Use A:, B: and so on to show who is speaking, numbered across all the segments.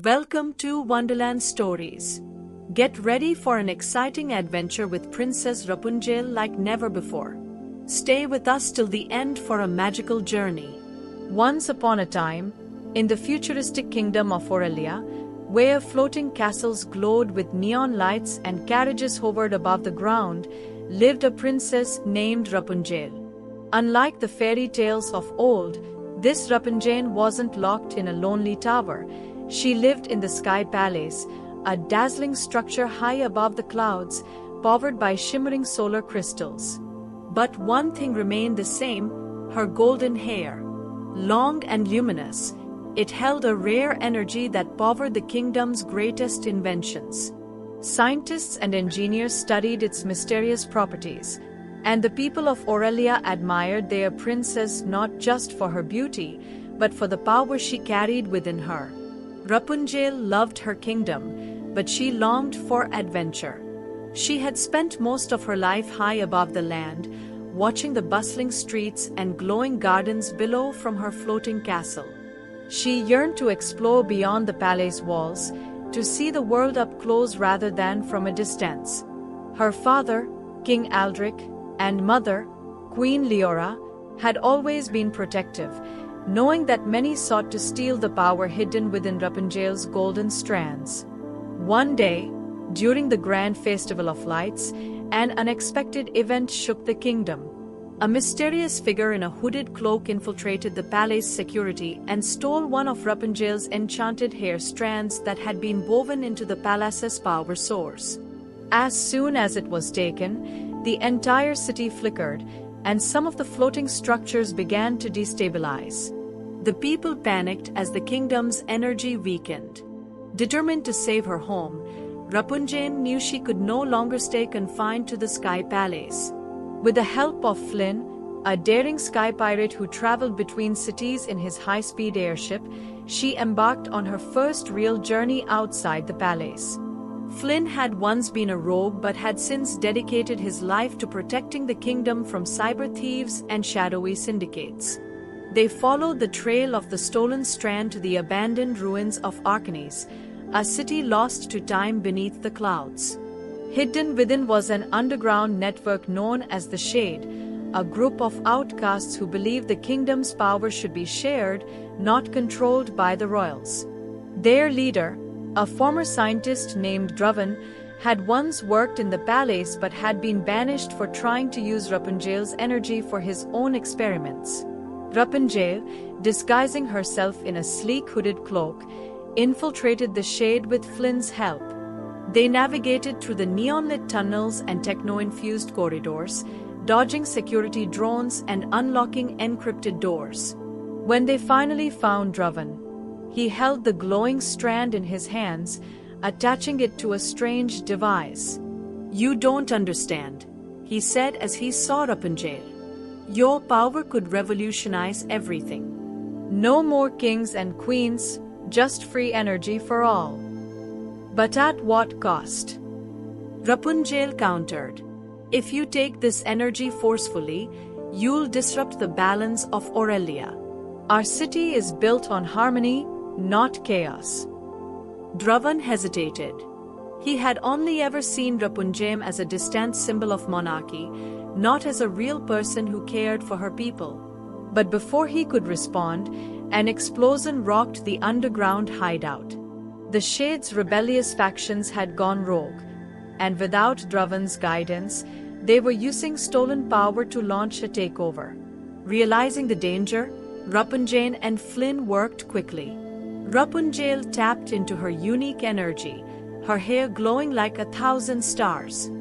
A: Welcome to Wonderland Stories. Get ready for an exciting adventure with Princess Rapunzel like never before. Stay with us till the end for a magical journey. Once upon a time, in the futuristic kingdom of Aurelia, where floating castles glowed with neon lights and carriages hovered above the ground, lived a princess named Rapunzel. Unlike the fairy tales of old, this Rapunzel wasn't locked in a lonely tower. She lived in the Sky Palace, a dazzling structure high above the clouds, powered by shimmering solar crystals. But one thing remained the same: her golden hair. Long and luminous, it held a rare energy that powered the kingdom's greatest inventions. Scientists and engineers studied its mysterious properties, and the people of Aurelia admired their princess not just for her beauty, but for the power she carried within her. Rapunzel loved her kingdom, but she longed for adventure. She had spent most of her life high above the land, watching the bustling streets and glowing gardens below from her floating castle. She yearned to explore beyond the palace walls, to see the world up close rather than from a distance. Her father, King Aldrich, and mother, Queen Leora, had always been protective, knowing that many sought to steal the power hidden within Rapunzel's golden strands. One day, during the grand festival of lights, an unexpected event shook the kingdom. A mysterious figure in a hooded cloak infiltrated the palace security and stole one of Rapunzel's enchanted hair strands that had been woven into the palace's power source. As soon as it was taken, the entire city flickered, and some of the floating structures began to destabilize. The people panicked as the kingdom's energy weakened. Determined to save her home, Rapunzel knew she could no longer stay confined to the Sky Palace. With the help of Flynn, a daring sky pirate who traveled between cities in his high-speed airship, she embarked on her first real journey outside the palace. Flynn had once been a rogue but had since dedicated his life to protecting the kingdom from cyber thieves and shadowy syndicates. They followed the trail of the stolen strand to the abandoned ruins of Arcanis, a city lost to time beneath the clouds. Hidden within was an underground network known as the Shade, a group of outcasts who believed the kingdom's power should be shared, not controlled by the royals. Their leader, a former scientist named Draven, had once worked in the palace but had been banished for trying to use Rapunzel's energy for his own experiments. Rapunzel, disguising herself in a sleek hooded cloak, infiltrated the Shade with Flynn's help. They navigated through the neon-lit tunnels and techno-infused corridors, dodging security drones and unlocking encrypted doors. When they finally found Draven, he held the glowing strand in his hands, attaching it to a strange device. "You don't understand," he said as he saw Rapunzel. "Your power could revolutionize everything. No more kings and queens, just free energy for all." "But at what cost?" Rapunzel countered. "If you take this energy forcefully, you'll disrupt the balance of Aurelia. Our city is built on harmony, not chaos." Draven hesitated. He had only ever seen Rapunzel as a distant symbol of monarchy, not as a real person who cared for her people. But before he could respond, an explosion rocked the underground hideout. The Shade's rebellious factions had gone rogue, and without Draven's guidance, they were using stolen power to launch a takeover. Realizing the danger, Rapunzel and Flynn worked quickly. Rapunzel tapped into her unique energy, her hair glowing like 1,000 stars.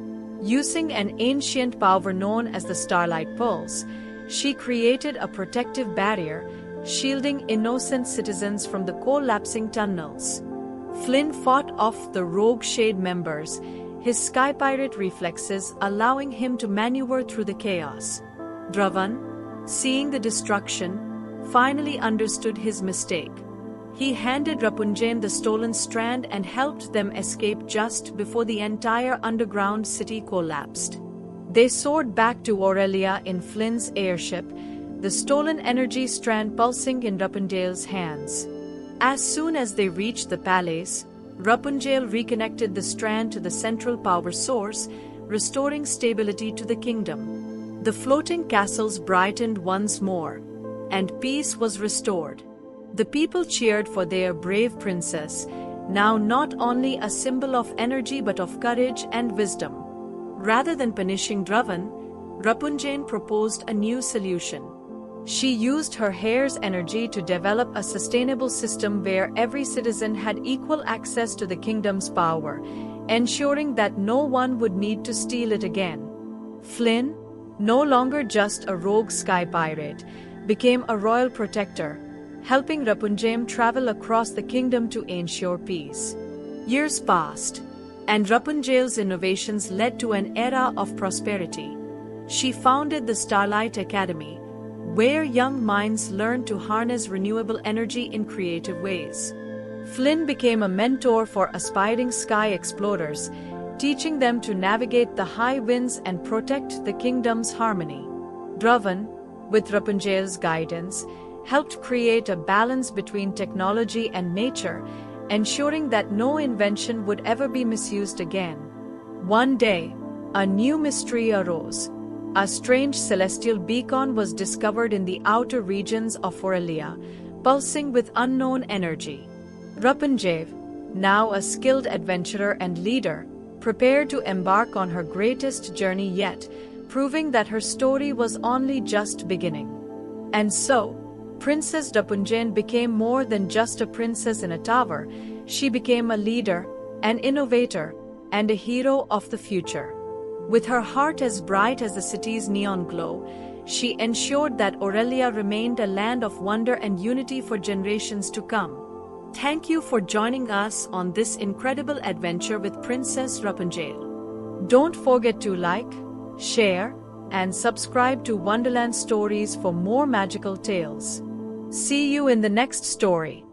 A: Using an ancient power known as the Starlight Pulse, she created a protective barrier, shielding innocent citizens from the collapsing tunnels. Flynn fought off the rogue Shade members, his sky pirate reflexes allowing him to maneuver through the chaos. Draven, seeing the destruction, finally understood his mistake. He handed Rapunzel the stolen strand and helped them escape just before the entire underground city collapsed. They soared back to Aurelia in Flynn's airship, the stolen energy strand pulsing in Rapunzel's hands. As soon as they reached the palace, Rapunzel reconnected the strand to the central power source, restoring stability to the kingdom. The floating castles brightened once more, and peace was restored. The people cheered for their brave princess, now not only a symbol of energy but of courage and wisdom. Rather than punishing Draven, Rapunzel proposed a new solution. She used her hair's energy to develop a sustainable system where every citizen had equal access to the kingdom's power, ensuring that no one would need to steal it again. Flynn, no longer just a rogue sky pirate, became a royal protector, helping Rapunzel travel across the kingdom to ensure peace. Years passed, and Rapunzel's innovations led to an era of prosperity. She founded the Starlight Academy, where young minds learned to harness renewable energy in creative ways. Flynn became a mentor for aspiring sky explorers, teaching them to navigate the high winds and protect the kingdom's harmony. Draven, with Rapunzel's guidance, helped create a balance between technology and nature, ensuring that no invention would ever be misused again. One day, a new mystery arose. A strange celestial beacon was discovered in the outer regions of Aurelia, pulsing with unknown energy. Rapunzel, now a skilled adventurer and leader, prepared to embark on her greatest journey yet, proving that her story was only just beginning. And so, Princess Rapunzel became more than just a princess in a tower. She became a leader, an innovator, and a hero of the future. With her heart as bright as the city's neon glow, she ensured that Aurelia remained a land of wonder and unity for generations to come. Thank you for joining us on this incredible adventure with Princess Rapunzel. Don't forget to like, share, and subscribe to Wonderland Stories for more magical tales. See you in the next story.